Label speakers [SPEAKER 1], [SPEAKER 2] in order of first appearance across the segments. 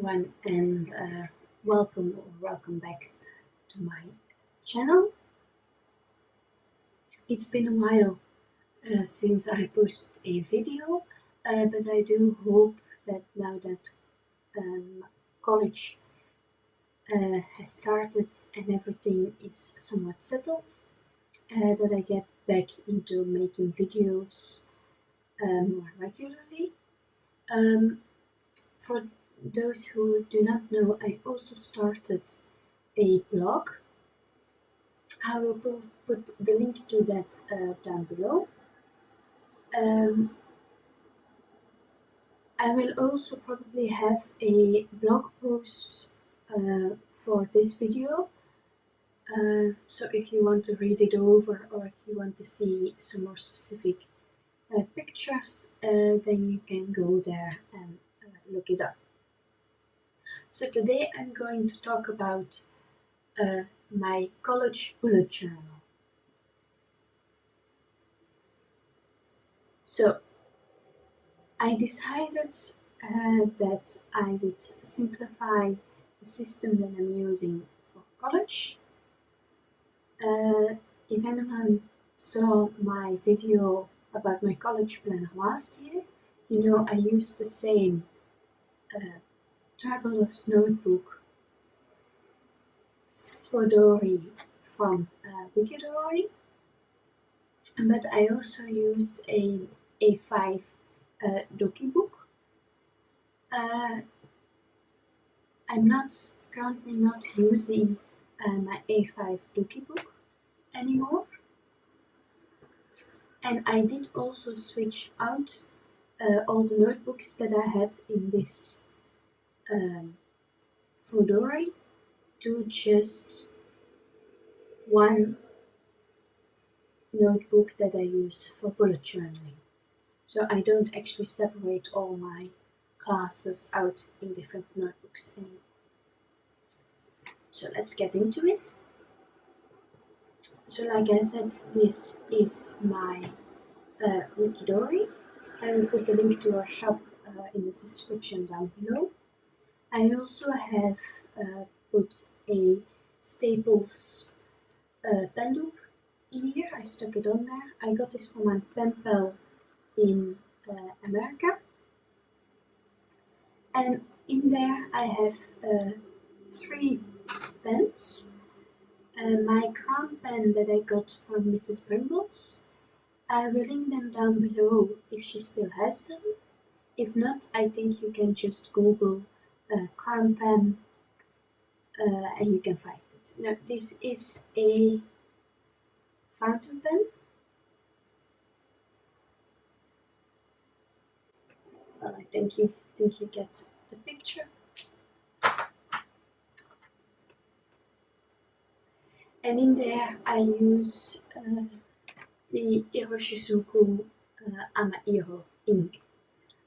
[SPEAKER 1] everyone, and welcome back to my channel. It's been a while since I posted a video, but I do hope that now that college has started and everything is somewhat settled, that I get back into making videos more regularly. For those who do not know, I also started a blog. I will put the link to that down below. I will also probably have a blog post for this video. So if you want to read it over or if you want to see some more specific pictures, then you can go there and look it up. So today I'm going to talk about my college bullet journal. So I decided that I would simplify the system that I'm using for college. If anyone saw my video about my college planner last year, you know I used the same traveler's notebook Fodori from Wikidori, but I also used a A5 doki book. I'm currently not using my A5 doki book anymore, and I did also switch out all the notebooks that I had in this Fodori to just one notebook that I use for bullet journaling. So I don't actually separate all my classes out in different notebooks anymore. So let's get into it. So like I said, this is my Wikidori. I will put the link to our shop in the description down below. I also have put a Staples pen loop in here. I stuck it on there. I got this from my pen pal in America. And in there I have 3 pens. My crown pen that I got from Mrs. Brimble's. I will link them down below if she still has them. If not, I think you can just Google crown pen and you can find it. Now this is a fountain pen. Well, I think you get the picture. And in there I use the Iroshizuku Amairo ink.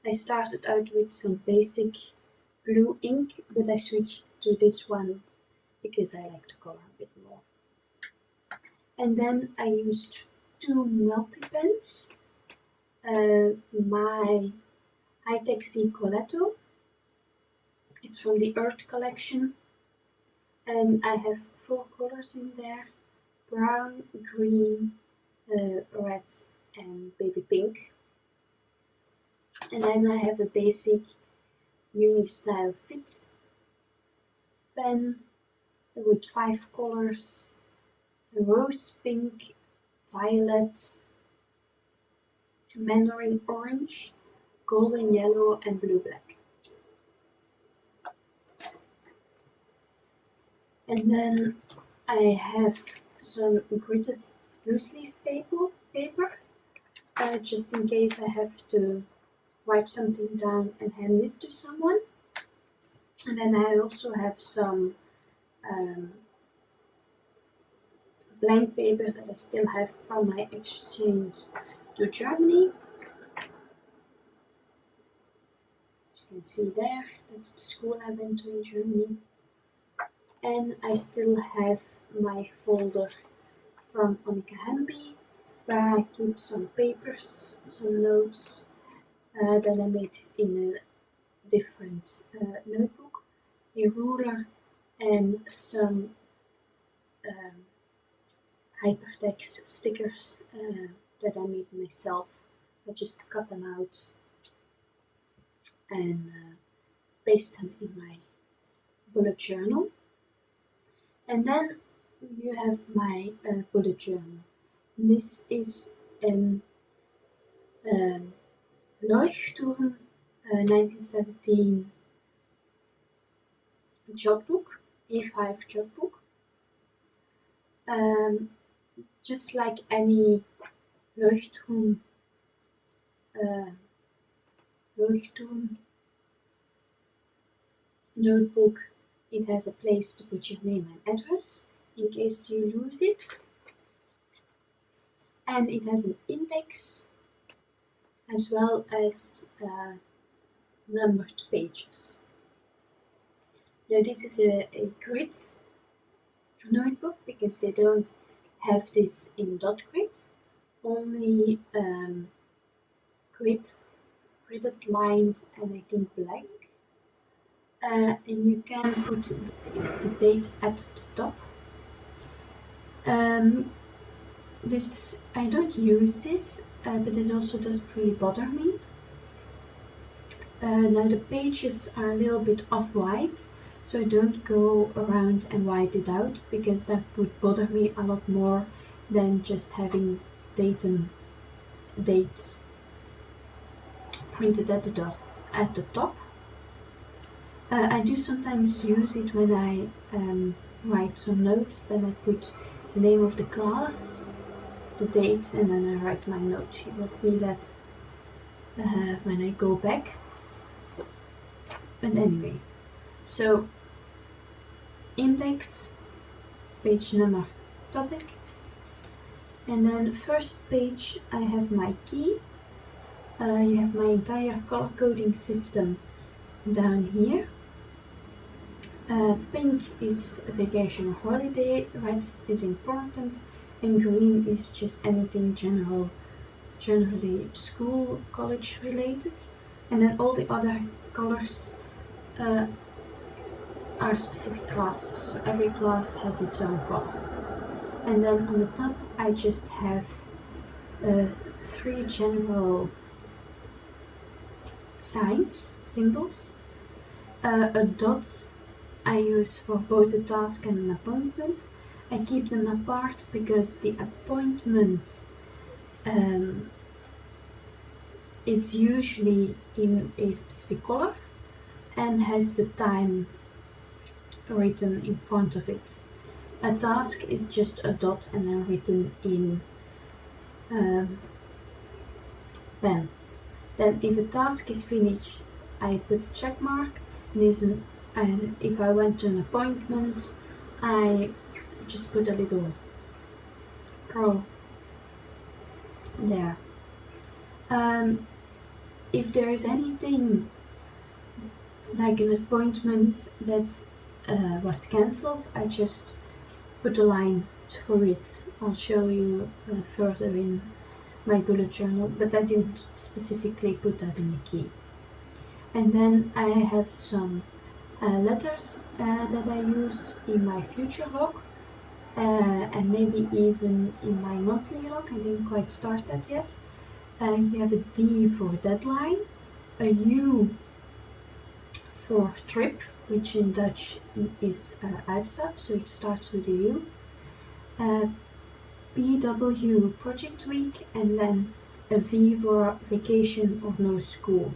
[SPEAKER 1] I started out with some basic blue ink, but I switched to this one because I like the color a bit more. And then I used 2 multi pens. My High-Tech C Coletto. It's from the Earth collection. And I have 4 colors in there: brown, green, red and baby pink. And then I have a basic Uni-style Fit pen with 5 colors: rose pink, violet, mandarin orange, golden yellow and blue black. And then I have some gritted loose leaf paper just in case I have to write something down and hand it to someone. And then I also have some blank paper that I still have from my exchange to Germany. As you can see there, that's the school I went to in Germany. And I still have my folder from Monica Hemby, where I keep some papers, some notes that I made in a different notebook. a ruler, and some um, hypertext stickers that I made myself. I just cut them out and paste them in my bullet journal. And then you have my bullet journal. This is an um, Leuchtturm 1917 jotbook, A5 jotbook. Um, just like any Leuchtturm, uh, Leuchtturm notebook, it has a place to put your name and address in case you lose it. And it has an index as well as numbered pages. Now this is a grid notebook because they don't have this in dot grid, only gridded lines and I think blank. And you can put the date at the top. This I don't use this, but this also doesn't really bother me. Now the pages are a little bit off-white, so I don't go around and white it out because that would bother me a lot more than just having dates printed at the top. I do sometimes use it when I write some notes, then I put the name of the class, the date, and then I write my note. You will see that when I go back. But anyway, so index, page number, topic, and then first page I have my key. You have my entire color coding system down here. Pink is a vacation or holiday, red is important, and green is just anything generally school, college related, and then all the other colors are specific classes, so every class has its own color. And then on the top I just have 3 general symbols. A dot I use for both a task and an appointment. I keep them apart because the appointment is usually in a specific color and has the time written in front of it. A task is just a dot and then written in pen. Then if a task is finished, I put a check mark, and if I went to an appointment, I just put a little curl there. If there is anything like an appointment that was cancelled, I just put a line through it. I'll show you further in my bullet journal, but I didn't specifically put that in the key. And then I have some letters that I use in my future log, and maybe even in my monthly log. I didn't quite start that yet. You have a D for deadline, a U for trip, which in Dutch is uitstap, so it starts with a U. PW project week, and then a V for vacation or no school.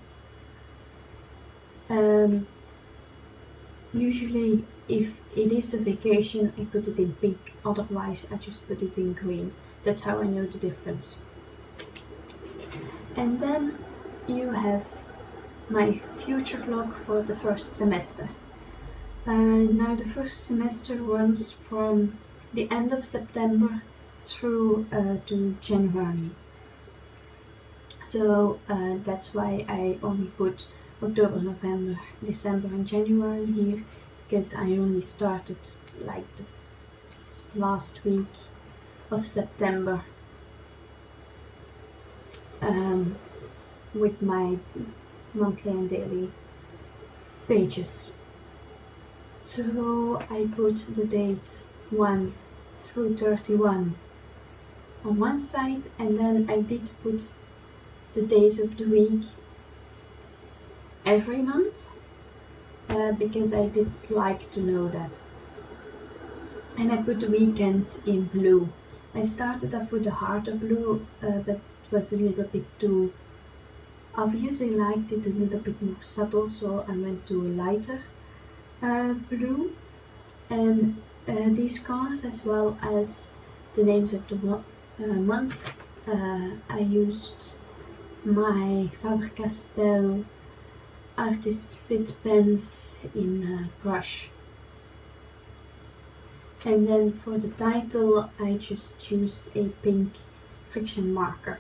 [SPEAKER 1] Usually if it is a vacation I put it in pink, otherwise I just put it in green. That's how I know the difference. And then you have my future log for the first semester. Now the first semester runs from the end of September through to January. So that's why I only put October, November, December and January here, because I only started like the last week of September with my monthly and daily pages. So I put the date 1 through 31 on one side, and then I did put the days of the week every month because I did like to know that. And I put the weekend in blue. I started off with a harder blue, but it was a little bit too obvious. I liked it a little bit more subtle, so I went to a lighter blue. And these colors, as well as the names of the months, I used my Faber-Castell Artist Bit pens in brush. And then for the title I just used a pink friction marker.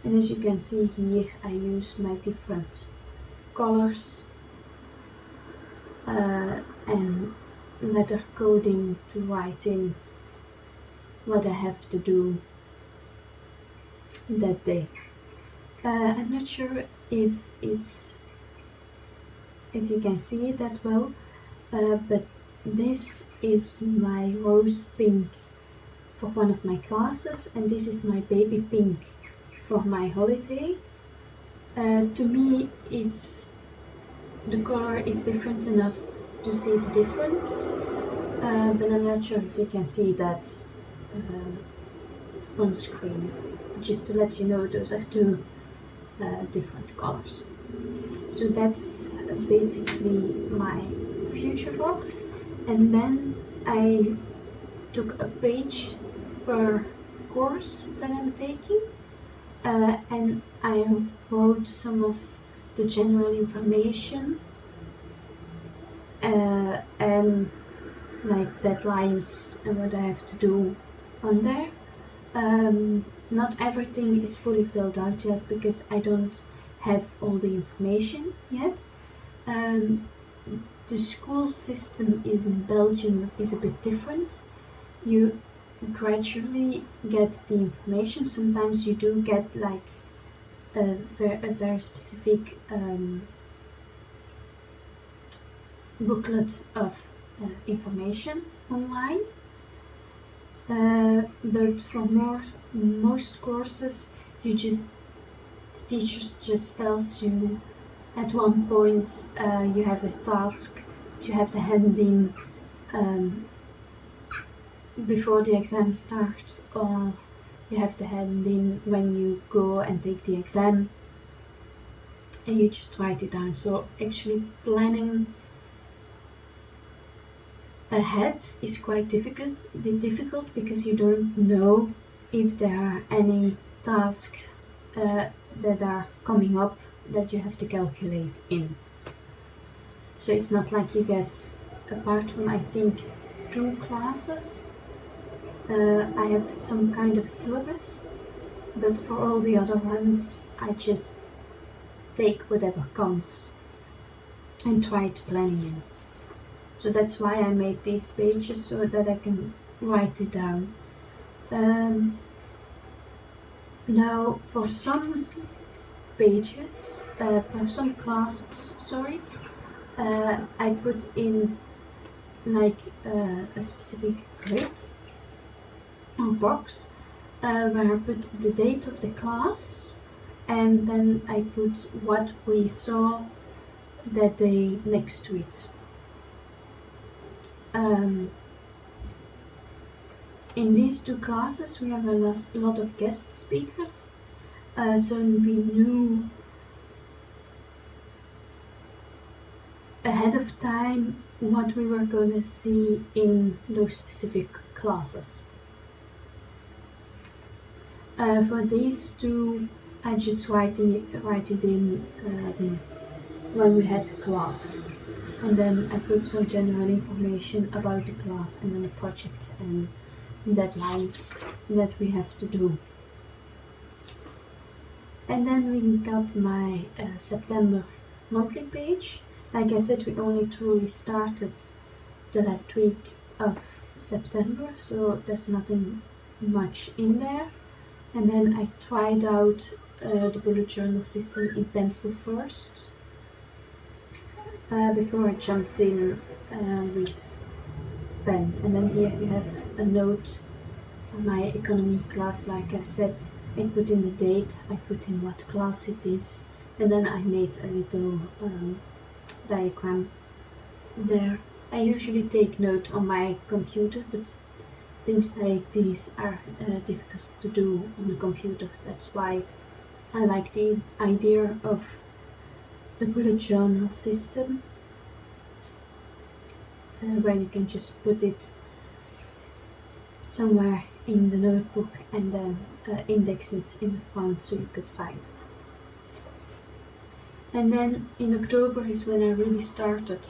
[SPEAKER 1] And as you can see here, I use my different colors and letter coding to write in what I have to do that day. I'm not sure if you can see it that well, but this is my rose pink for one of my classes, and this is my baby pink for my holiday. To me, the color is different enough to see the difference, but I'm not sure if you can see that on screen. Just to let you know, those are two different colors. So that's basically my future log. And then I took a page per course that I'm taking, and I wrote some of the general information and like deadlines and what I have to do on there. Not everything is fully filled out yet because I don't have all the information yet. The school system in Belgium is a bit different. You gradually get the information. Sometimes you do get like a very specific booklet of information online. But for most courses, the teachers just tells you at one point you have a task that you have to hand in before the exam starts, or you have to hand in when you go and take the exam, and you just write it down. So actually planning ahead is quite difficult because you don't know if there are any tasks that are coming up that you have to calculate in. So it's not like you get, apart from I think 2 classes, I have some kind of syllabus, but for all the other ones I just take whatever comes and try to plan in. So that's why I made these pages, so that I can write it down. Now for some pages, for some classes, I put in like a specific grid or box where I put the date of the class, and then I put what we saw that day next to it. In these 2 classes we have a lot of guest speakers, so we knew ahead of time what we were going to see in those specific classes. For these 2, I just write it in when we had the class, and then I put some general information about the class and then the project and deadlines that we have to do. And then we got my September monthly page. Like I said, we only truly started the last week of September, so there's nothing much in there. And then I tried out the bullet journal system in pencil first. before I jumped in with pen. And then here you have a note for my economy class. Like I said, I put in the date, I put in what class it is, and then I made a little diagram there. I usually take note on my computer, but things like these are difficult to do on the computer. That's why I like the idea of the bullet journal system, where you can just put it somewhere in the notebook and then index it in the front so you could find it. And then in October is when I really started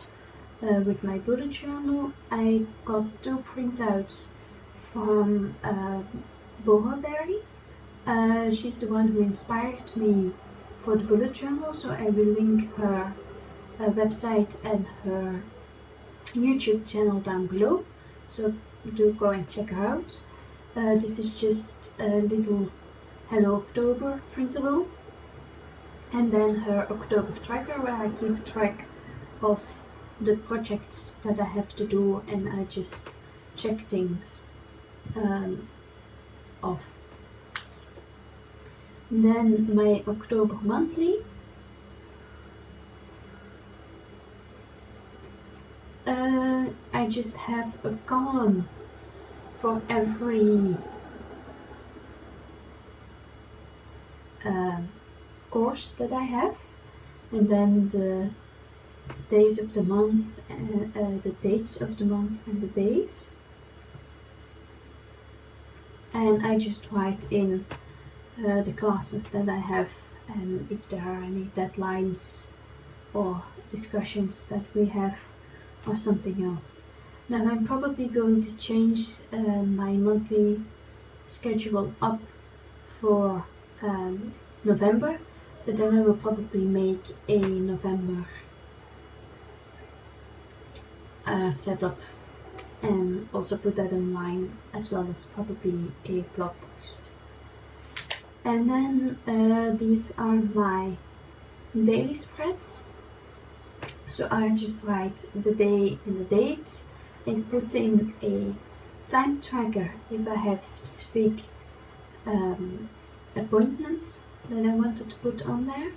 [SPEAKER 1] with my bullet journal. I got 2 printouts from Bohaberry. She's the one who inspired me for the bullet journal, so I will link her website and her YouTube channel down below, so do go and check her out. This is just a little Hello October printable, and then her October tracker, where I keep track of the projects that I have to do, and I just check things off. And then my October monthly. I just have a column for every course that I have, and then the days of the month, and the dates of the month and the days. And I just write in the classes that I have, and if there are any deadlines or discussions that we have or something else. Now I'm probably going to change my monthly schedule up for November, but then I will probably make a November setup and also put that online, as well as probably a blog post. And then these are my daily spreads. So I just write the day and the date and put in a time tracker if I have specific appointments that I wanted to put on there.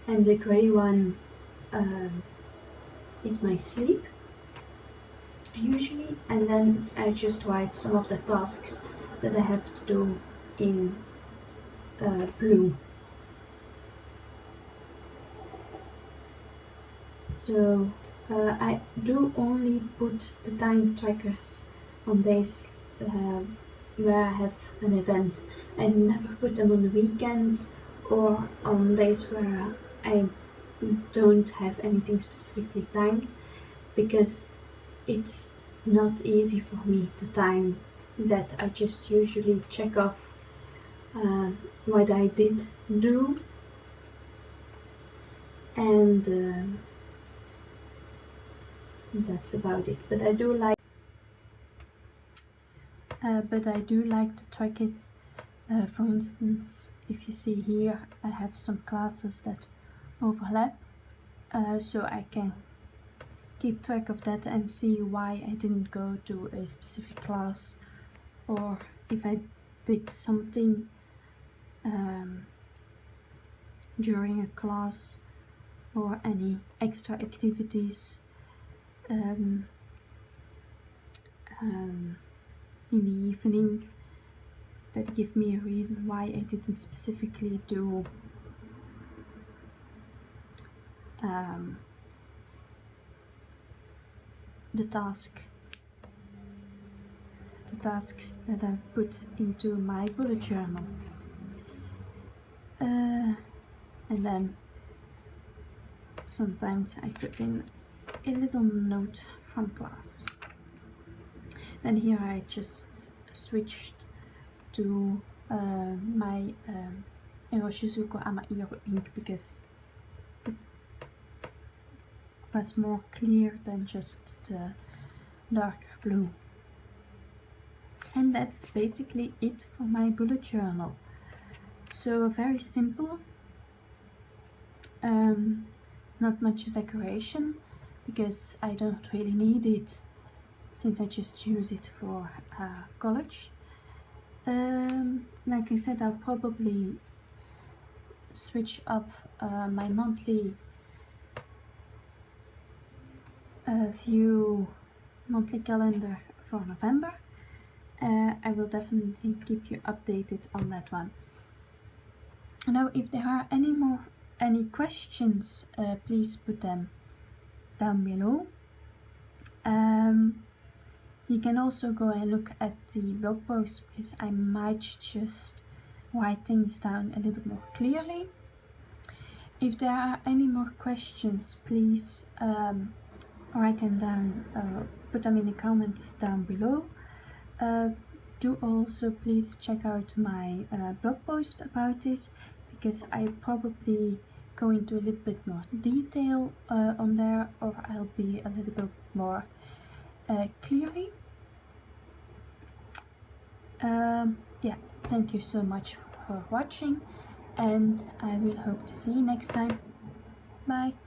[SPEAKER 1] And the grey one is my sleep usually, and then I just write some of the tasks that I have to do in blue. So I do only put the time trackers on days where I have an event. I never put them on the weekend or on days where I don't have anything specifically timed, because it's not easy for me to time that. I just usually check off what I did do, and that's about it. But I do like to track it. For instance, if you see here, I have some classes that overlap, so I can keep track of that and see why I didn't go to a specific class, or if I did something during a class, or any extra activities in the evening that give me a reason why I didn't specifically do the tasks that I put into my bullet journal. And then sometimes I put in a little note from class. Then here I just switched to my Eroshizuko Amairo ink, because it was more clear than just the darker blue. And that's basically it for my bullet journal. So very simple, not much decoration, because I don't really need it since I just use it for college. Like I said, I'll probably switch up my monthly monthly calendar for November. I will definitely keep you updated on that one. Now, if there are any questions, please put them down below. You can also go and look at the blog post, because I might just write things down a little more clearly. If there are any more questions, please write them down, put them in the comments down below. Do also please check out my blog post about this, because I probably go into a little bit more detail on there, or I'll be a little bit more clearly. Yeah, thank you so much for watching, and I will hope to see you next time. Bye.